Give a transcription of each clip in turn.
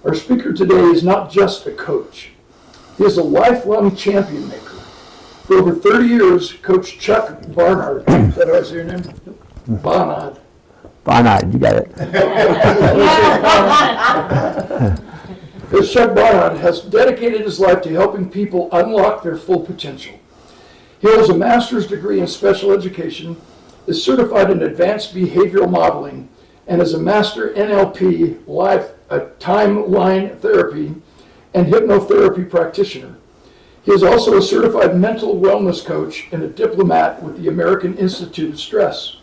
Our speaker today is not just a coach. He is a lifelong champion maker. For over 30 years, Coach Chuck Barnard, is that how I say your name? Barnard. Barnard, you got it. Coach Chuck Barnard has dedicated his life to helping people unlock their full potential. He holds a master's degree in special education, is certified in advanced behavioral modeling, and is a master NLP, timeline therapy, and hypnotherapy practitioner. He is also a certified mental wellness coach and a diplomat with the American Institute of Stress.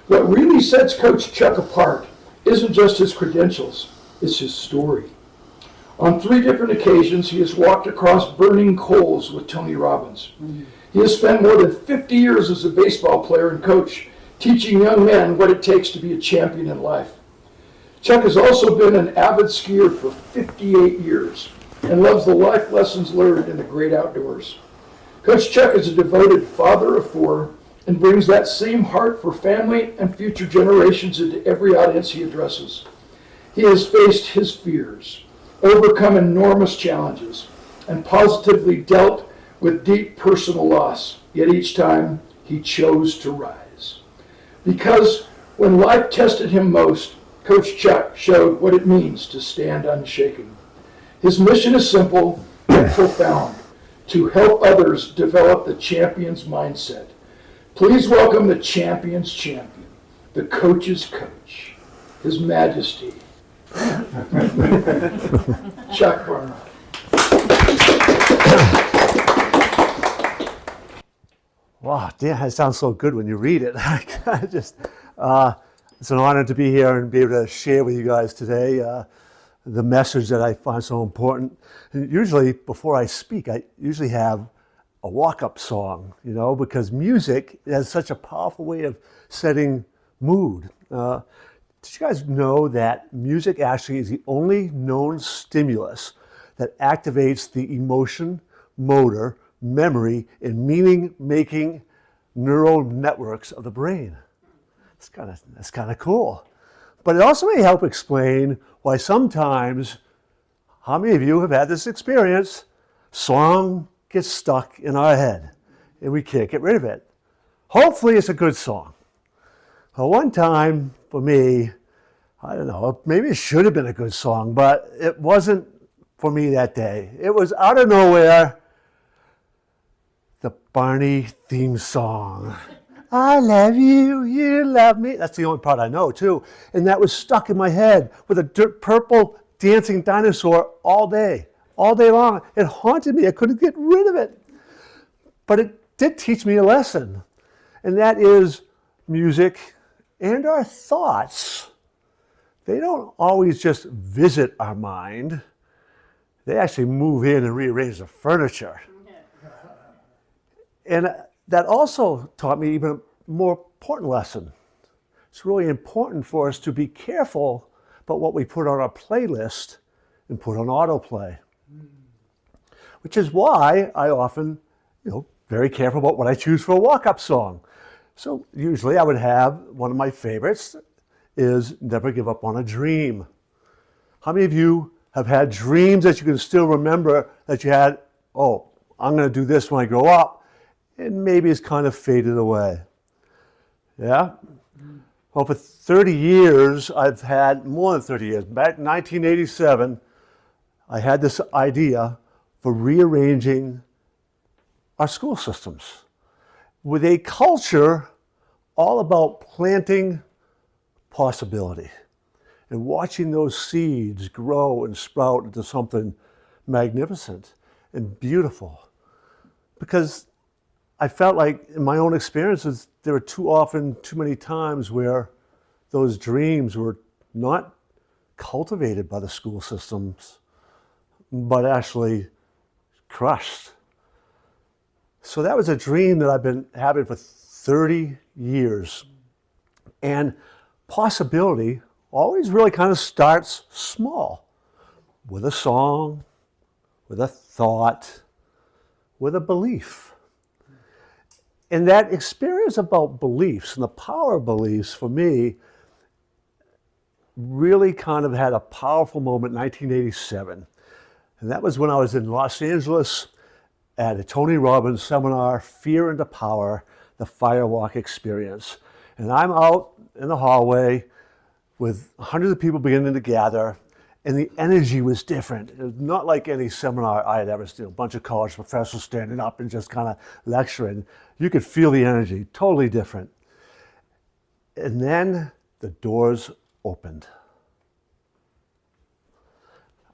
What really sets Coach Chuck apart isn't just his credentials, it's his story. On 3 different occasions, he has walked across burning coals with Tony Robbins. He has spent more than 50 years as a baseball player and coach, teaching young men what it takes to be a champion in life. Chuck has also been an avid skier for 58 years and loves the life lessons learned in the great outdoors. Coach Chuck is a devoted father of 4 and brings that same heart for family and future generations into every audience he addresses. He has faced his fears, overcome enormous challenges, and positively dealt with deep personal loss, yet each time he chose to rise. Because when life tested him most, Coach Chuck showed what it means to stand unshaken. His mission is simple and profound: to help others develop the champion's mindset. Please welcome the champion's champion, the coach's coach, His Majesty, Chuck Barnard. Wow, damn, that sounds so good when you read it. It's an honor to be here and be able to share with you guys today the message that I find so important. And usually, before I speak, I usually have a walk-up song, because music has such a powerful way of setting mood. Did you guys know that music actually is the only known stimulus that activates the emotion, motor, memory, and meaning-making neural networks of the brain? That's kind of cool. But it also may help explain why sometimes, how many of you have had this experience, song gets stuck in our head and we can't get rid of it. Hopefully it's a good song. Well, one time for me, I don't know, maybe it should have been a good song, but it wasn't for me that day. It was out of nowhere, the Barney theme song. I love you, you love me. That's the only part I know too. And that was stuck in my head with a purple dancing dinosaur all day long. It haunted me. I couldn't get rid of it. But it did teach me a lesson. And that is music and our thoughts. They don't always just visit our mind. They actually move in and rearrange the furniture. And that also taught me even a more important lesson. It's really important for us to be careful about what we put on our playlist and put on autoplay. Which is why I often, very careful about what I choose for a walk-up song. So usually I would have one of my favorites is Never Give Up on a Dream. How many of you have had dreams that you can still remember that you had, I'm going to do this when I grow up, and maybe it's kind of faded away? Yeah? Well, for 30 years, I've had more than 30 years. Back in 1987, I had this idea for rearranging our school systems with a culture all about planting possibility and watching those seeds grow and sprout into something magnificent and beautiful. Because I felt like in my own experiences, there were too many times where those dreams were not cultivated by the school systems, but actually crushed. So that was a dream that I've been having for 30 years. And possibility always really kind of starts small, with a song, with a thought, with a belief. And that experience about beliefs and the power of beliefs for me really kind of had a powerful moment in 1987. And that was when I was in Los Angeles at a Tony Robbins seminar, Fear into Power, the Firewalk Experience. And I'm out in the hallway with hundreds of people beginning to gather, and the energy was different. It was not like any seminar I had ever seen, a bunch of college professors standing up and just kind of lecturing. You could feel the energy, totally different. And then the doors opened.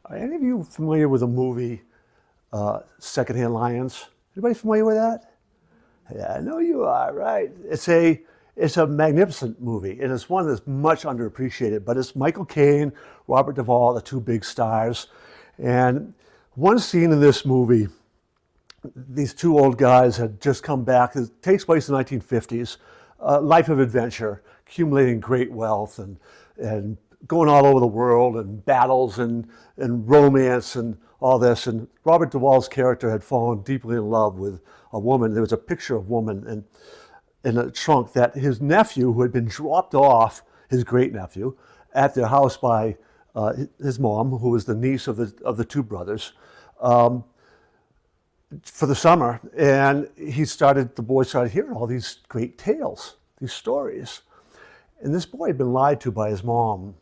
Are any of you familiar with the movie Secondhand Lions? Anybody familiar with that? Yeah, I know you are, right? It's a magnificent movie, and it's one that's much underappreciated, but it's Michael Caine, Robert Duvall, the two big stars. And one scene in this movie, these two old guys had just come back. It takes place in the 1950s, life of adventure, accumulating great wealth and going all over the world, and battles and romance and all this. And Robert Duvall's character had fallen deeply in love with a woman. There was a picture of a woman in a trunk that his nephew, who had been dropped off, his great nephew, at their house by his mom, who was the niece of the two brothers, for the summer. And the boy started hearing all these great tales, these stories. And this boy had been lied to by his mom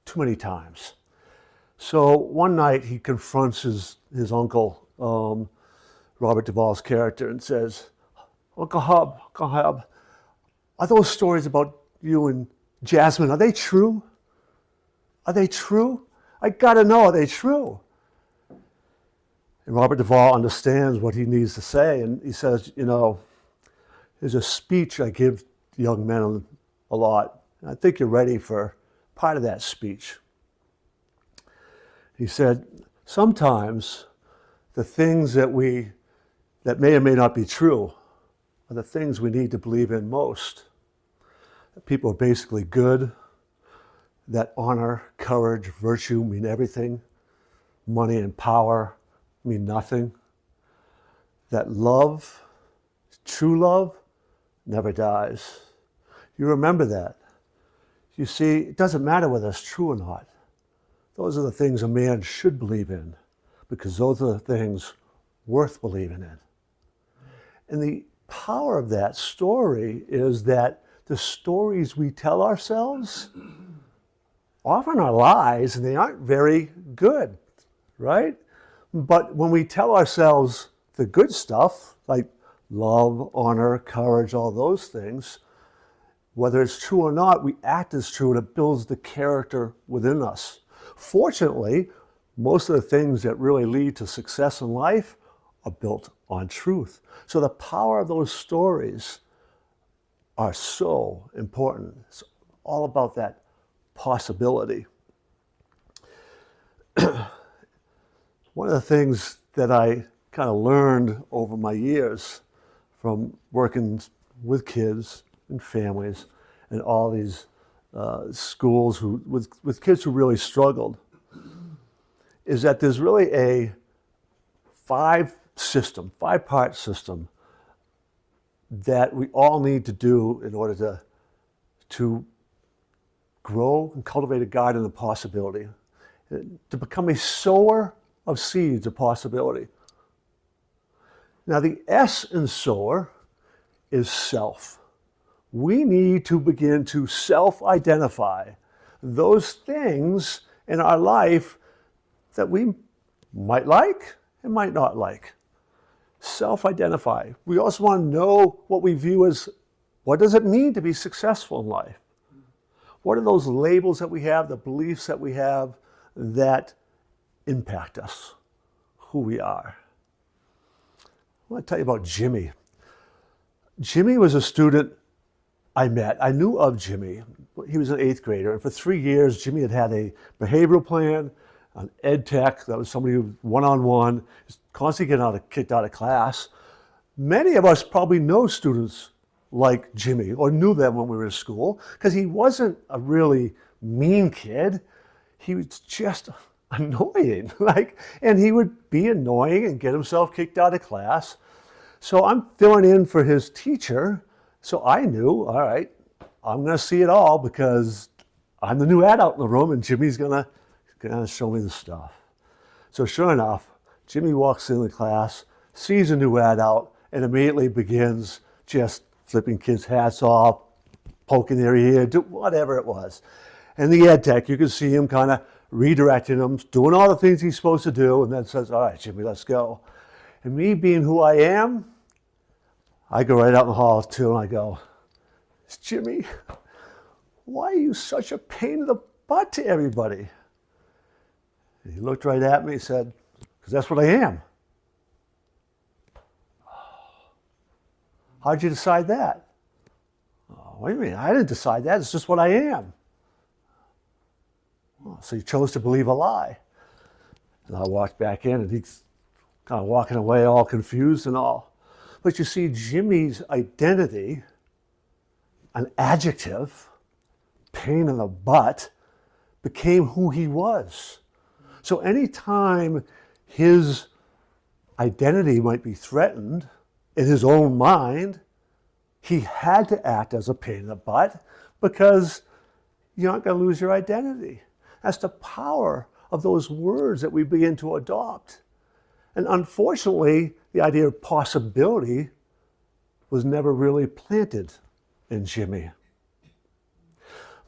too many times. So one night he confronts his uncle, Robert Duvall's character, and says, Uncle Hub, are those stories about you and Jasmine, are they true? Are they true? I gotta know, are they true? And Robert Duvall understands what he needs to say, and he says, there's a speech I give young men a lot, and I think you're ready for part of that speech. He said, sometimes the things that may or may not be true are the things we need to believe in most. That people are basically good, that honor, courage, virtue mean everything, money and power mean nothing, that love, true love, never dies. You remember that. You see, it doesn't matter whether it's true or not. Those are the things a man should believe in, because those are the things worth believing in. And the power of that story is that the stories we tell ourselves often are lies, and they aren't very good, right? But when we tell ourselves the good stuff, like love, honor, courage, all those things, whether it's true or not, we act as true, and it builds the character within us. Fortunately, most of the things that really lead to success in life are built on truth. So the power of those stories are so important. It's all about that possibility. One of the things that I kind of learned over my years from working with kids and families and all these schools with kids who really struggled is that there's really a five-part system that we all need to do in order to grow and cultivate a garden of possibility, to become a sower of seeds of possibility. Now, the S in sower is self. We need to begin to self-identify those things in our life that we might like and might not like. Self-identify. We also want to know what we view as, what does it mean to be successful in life? What are those labels that we have, the beliefs that we have that impact us, who we are? I want to tell you about Jimmy. Jimmy was a student I met. I knew of Jimmy. He was an 8th grader, and for 3 years, Jimmy had a behavioral plan, an ed tech, that was somebody who one-on-one, constantly getting kicked out of class. Many of us probably know students like Jimmy, or knew them when we were in school, because he wasn't a really mean kid. He was just annoying, and he would be annoying and get himself kicked out of class. So I'm filling in for his teacher, so I knew, all right, I'm going to see it all because I'm the new adult in the room, and Jimmy's gonna show me the stuff. So sure enough, Jimmy walks in the class, sees a new adult, and immediately begins just flipping kids' hats off, poking their ear, whatever it was. And the ed tech, you can see him kind of redirecting them, doing all the things he's supposed to do, and then says, all right, Jimmy, let's go. And me being who I am, I go right out in the hall too, and I go, Jimmy, why are you such a pain in the butt to everybody? And he looked right at me and said, because that's what I am. How'd you decide that? Oh, what do you mean? I didn't decide that. It's just what I am. Oh, so you chose to believe a lie. And I walked back in, and he's kind of walking away all confused and all. But you see, Jimmy's identity, an adjective, pain in the butt, became who he was. So anytime his identity might be threatened in his own mind, he had to act as a pain in the butt because you're not going to lose your identity. That's the power of those words that we begin to adopt. And unfortunately, the idea of possibility was never really planted in Jimmy.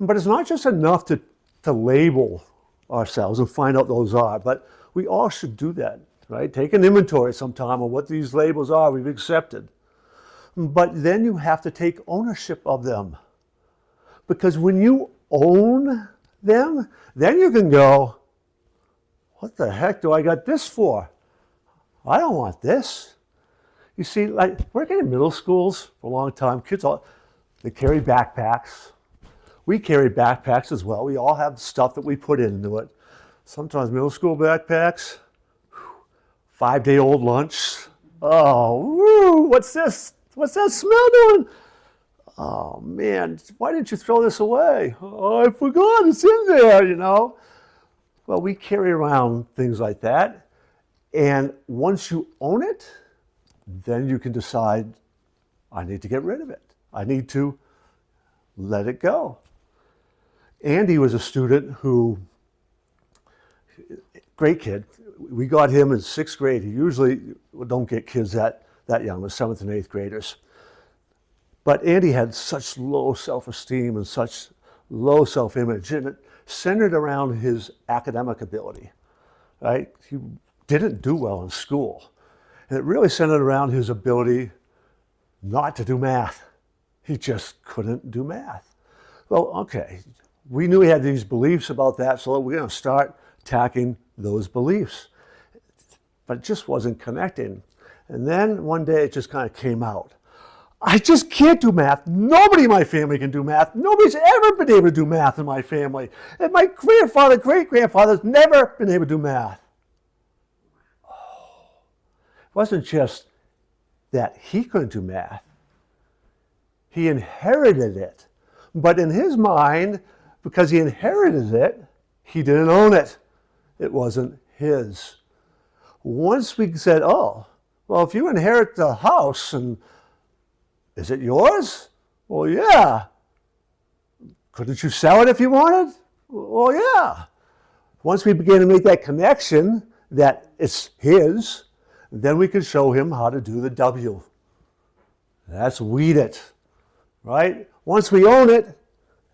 But it's not just enough to label ourselves and find out those are, but we all should do that, right? Take an inventory sometime of what these labels are we've accepted. But then you have to take ownership of them. Because when you own them, then you can go, what the heck do I got this for? I don't want this. You see, like working in middle schools for a long time, kids they carry backpacks. We carry backpacks as well. We all have stuff that we put into it. Sometimes middle school backpacks, 5-day-old lunch. Oh, woo, what's this? What's that smell doing? Oh man, why didn't you throw this away? Oh, I forgot, it's in there, you know. Well, we carry around things like that. And once you own it, then you can decide, I need to get rid of it. I need to let it go. Andy was a student who, great kid. We got him in 6th grade. He usually don't get kids that young, with 7th and 8th graders. But Andy had such low self-esteem and such low self-image, and it centered around his academic ability, right? He didn't do well in school. And it really centered around his ability not to do math. He just couldn't do math. Well, okay, we knew he had these beliefs about that, so we're going to start attacking those beliefs. But it just wasn't connecting. And then one day it just kind of came out. I just can't do math. Nobody in my family can do math. Nobody's ever been able to do math in my family. And my grandfather, great-grandfather's never been able to do math. Oh. It wasn't just that he couldn't do math. He inherited it. But in his mind, because he inherited it, he didn't own it. It wasn't his. Once we said, oh, well, if you inherit the house, and is it yours? Well, yeah. Couldn't you sell it if you wanted? Well, yeah. Once we began to make that connection that it's his, then we could show him how to do the W. That's weed it, right? Once we own it,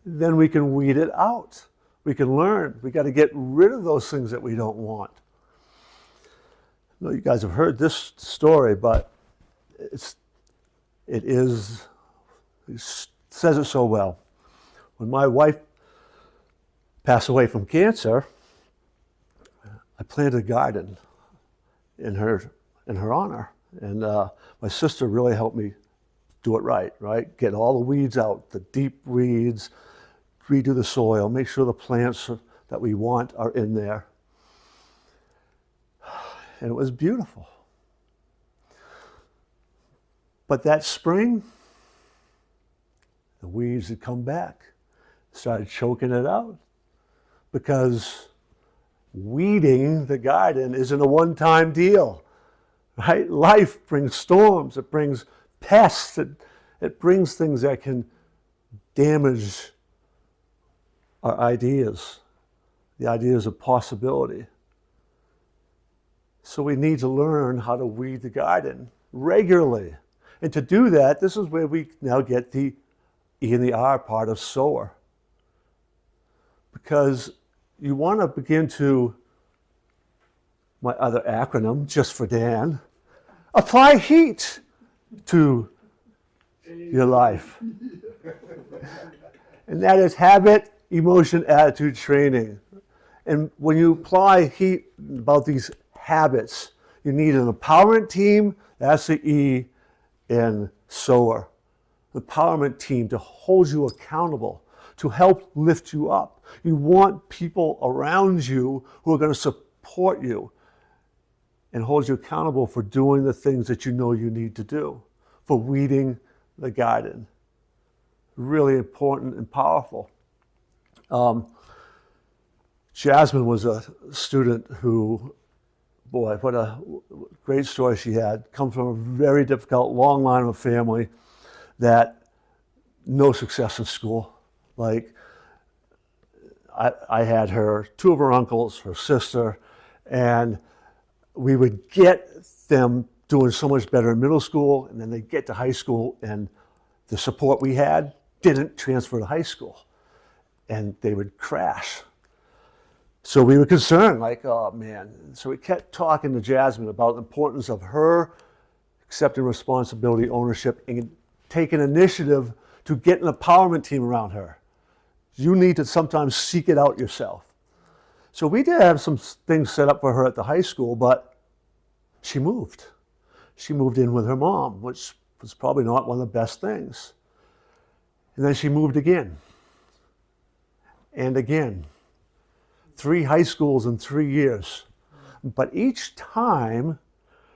then we can weed it out. We can learn. We got to get rid of those things that we don't want. I know you guys have heard this story, but it says it so well. When my wife passed away from cancer, I planted a garden in her honor, and my sister really helped me do it right? Get all the weeds out, the deep weeds, redo the soil, make sure the plants that we want are in there. And it was beautiful. But that spring, the weeds had come back, started choking it out, because weeding the garden isn't a one-time deal, right? Life brings storms, it brings pests, it brings things that can damage our ideas, the ideas of possibility. So we need to learn how to weed the garden regularly. And to do that, this is where we now get the E and the R part of sower. Because you want to begin to, my other acronym, just for Dan, apply heat to your life. And that is habit, emotion, attitude training. And when you apply heat about these habits, you need an empowerment team, that's the E in sower. The empowerment team to hold you accountable, to help lift you up. You want people around you who are going to support you and hold you accountable for doing the things that you know you need to do, for weeding the garden. Really important and powerful. Jasmine was a student who, boy, what a great story she had. Come from a very difficult, long line of a family that no success in school. Like, I had her, two of her uncles, her sister, and we would get them doing so much better in middle school, and then they'd get to high school, and the support we had didn't transfer to high school, and they would crash. So we were concerned, like, oh man. So we kept talking to Jasmine about the importance of her accepting responsibility, ownership, and taking initiative to get an empowerment team around her. You need to sometimes seek it out yourself. So we did have some things set up for her at the high school, but she moved. She moved in with her mom, which was probably not one of the best things. And then she moved again and again. 3 high schools in 3 years. But each time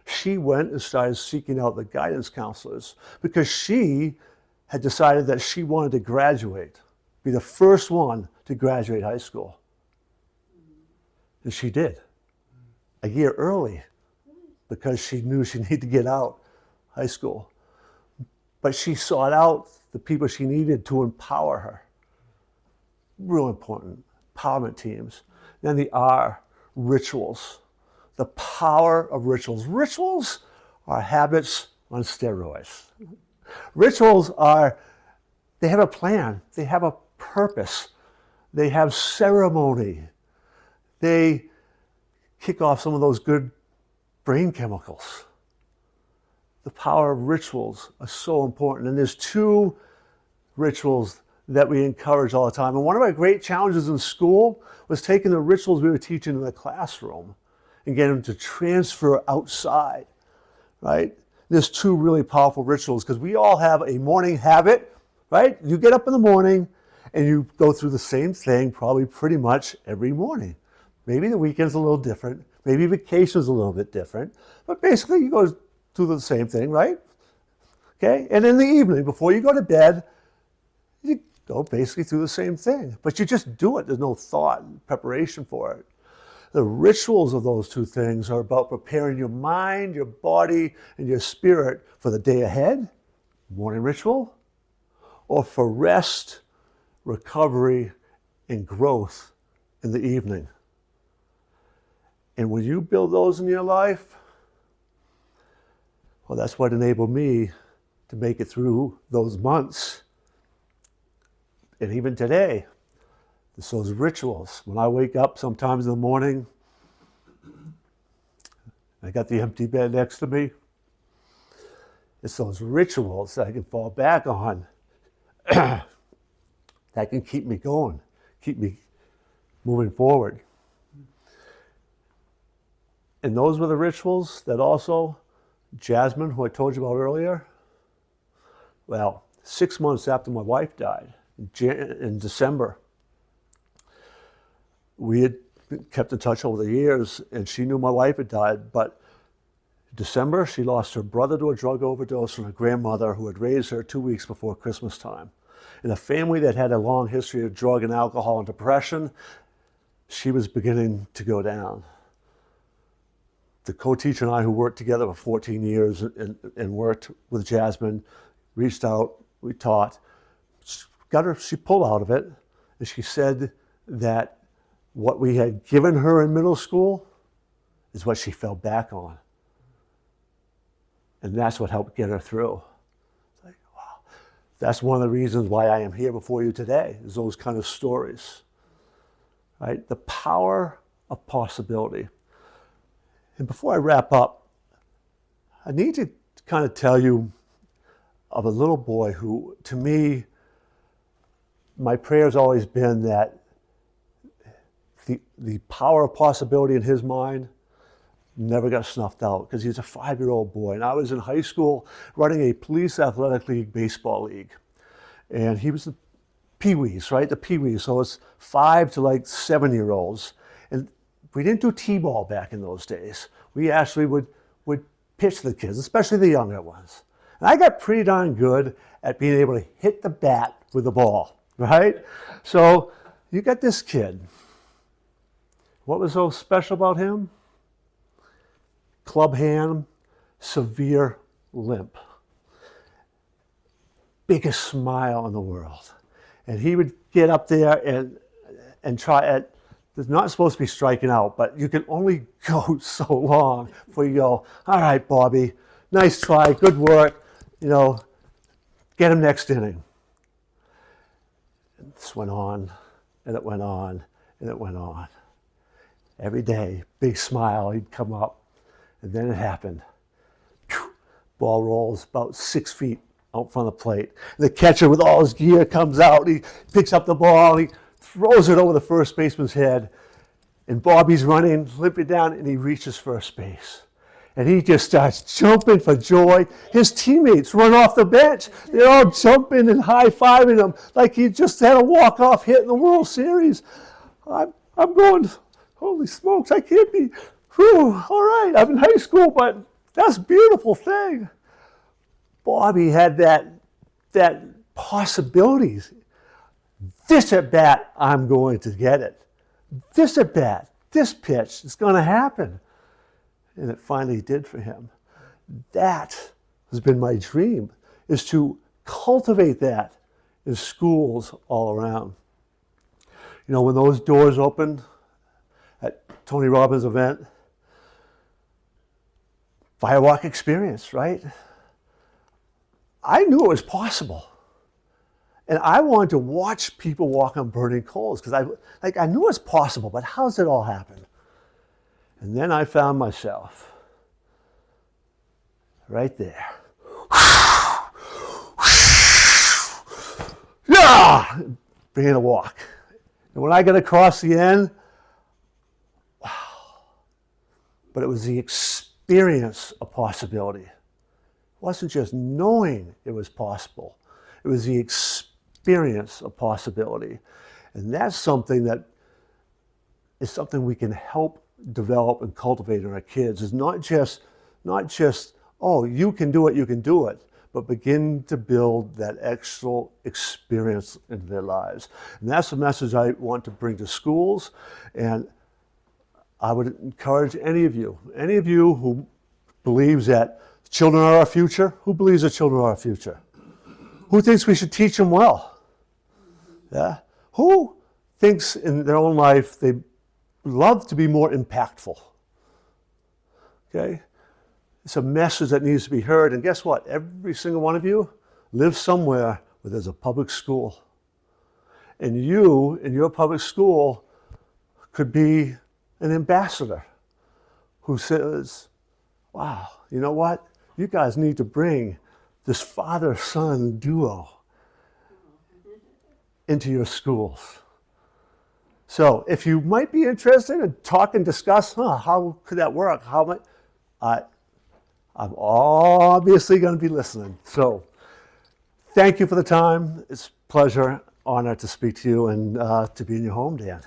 she went and started seeking out the guidance counselors because she had decided that she wanted to graduate, be the first one to graduate high school. And she did, a year early, because she knew she needed to get out high school. But she sought out the people she needed to empower her. Real important, empowerment teams. Then the R, rituals. The power of rituals. Rituals are habits on steroids. Rituals are, they have a plan, they have a purpose, they have ceremony, they kick off some of those good brain chemicals. The power of rituals are so important. And there's 2 rituals that we encourage all the time. And one of our great challenges in school was taking the rituals we were teaching in the classroom and getting them to transfer outside, right? There's 2 really powerful rituals because we all have a morning habit, right? You get up in the morning and you go through the same thing probably pretty much every morning. Maybe the weekend's a little different. Maybe vacation's a little bit different. But basically you go through the same thing, right? Okay? And in the evening, before you go to bed, you go basically through the same thing. But you just do it. There's no thought and preparation for it. The rituals of those 2 things are about preparing your mind, your body, and your spirit for the day ahead, morning ritual, or for rest, recovery, and growth in the evening. And when you build those in your life, well, that's what enabled me to make it through those months. And even today, it's those rituals. When I wake up sometimes in the morning, I got the empty bed next to me. It's those rituals that I can fall back on that can keep me going, keep me moving forward. And those were the rituals that also Jasmine, who I told you about earlier, well, 6 months after my wife died, in December, we had kept in touch over the years, and she knew my wife had died, but in December, she lost her brother to a drug overdose and her grandmother who had raised her 2 weeks before Christmas time. In a family that had a long history of drug and alcohol and depression, she was beginning to go down. The co-teacher and I, who worked together for 14 years and worked with Jasmine, reached out, we taught, got her, she pulled out of it, And she said that what we had given her in middle school is what she fell back on. And that's what helped get her through. It's like, wow. That's one of the reasons why I am here before you today, is those kind of stories. Right? The power of possibility. And before I wrap up, I need to kind of tell you of a little boy who, to me, my prayer has always been that the power of possibility in his mind never got snuffed out, because he's a 5-year-old boy. And I was in high school running a police athletic league baseball league. And he was the Pee-wees, right? The Pee-wees. So it's 5 to like 7-year-olds. And we didn't do T-ball back in those days. We actually would pitch the kids, especially the younger ones. And I got pretty darn good at being able to hit the bat with the ball, right? So you got this kid. What was so special about him? Club hand, severe limp. Biggest smile in the world. And he would get up there and try at, there's not supposed to be striking out, but you can only go so long before you go, all right, Bobby, nice try, good work, get him next inning. And this went on, and it went on, and it went on. Every day, big smile, he'd come up, and then it happened. Ball rolls about 6 feet out front of the plate. The catcher with all his gear comes out, he picks up the ball, he throws it over the first baseman's head, and Bobby's running, limping down, and he reaches first base. And he just starts jumping for joy. His teammates run off the bench. They're all jumping and high-fiving him like he just had a walk-off hit in the World Series. I'm going, holy smokes, I can't be, all right, I'm in high school, but that's a beautiful thing. Bobby had that possibilities. This at bat, I'm going to get it. This at bat, this pitch, it's going to happen. And it finally did for him. That has been my dream, is to cultivate that in schools all around. When those doors opened at Tony Robbins' event, Firewalk experience, right? I knew it was possible. And I wanted to watch people walk on burning coals, because I knew it was possible, but how does it all happen? And then I found myself right there. Yeah! Beginning to walk. And when I got across the end, wow. But it was the experience of possibility. It wasn't just knowing it was possible. It was the experience of possibility. And that's something that is something we can help develop and cultivate in our kids. Is not just, oh, you can do it, but begin to build that actual experience into their lives. And that's the message I want to bring to schools. And I would encourage any of you who believes that children are our future, who believes that children are our future? Who thinks we should teach them well? Yeah. Who thinks in their own life they love to be more impactful? Okay? It's a message that needs to be heard. And guess what? Every single one of you lives somewhere where there's a public school. And you, in your public school, could be an ambassador who says, wow, you know what? You guys need to bring this father-son duo into your schools. So if you might be interested in talk and discuss, how could that work? I'm obviously going to be listening. So thank you for the time. It's a pleasure, honor to speak to you and to be in your home, Dan.